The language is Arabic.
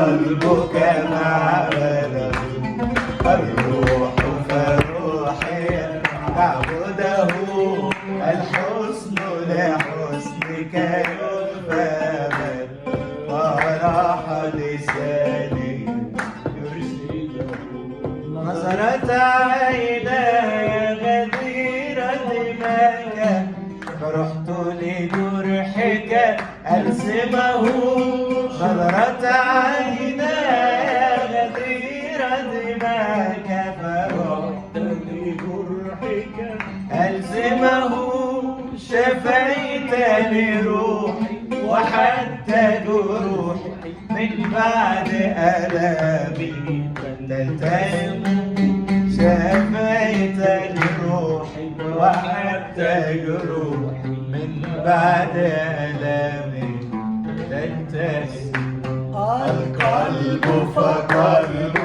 قلبك مع بلده الروح فروحي تعبده الحسن لحسنك يغفر وراح لساني يرشده نظرت عيناي غدير دماك فرحت لجرحك ألزمه نظرت عيناي غدير دماك فرحت لجرحك ألزمه شفيت لروحي وحتى جروحي من بعد ألامي تلتئم شفيت لروحي وحتى جروحي من بعد ألامي تلتئم القلب فقلب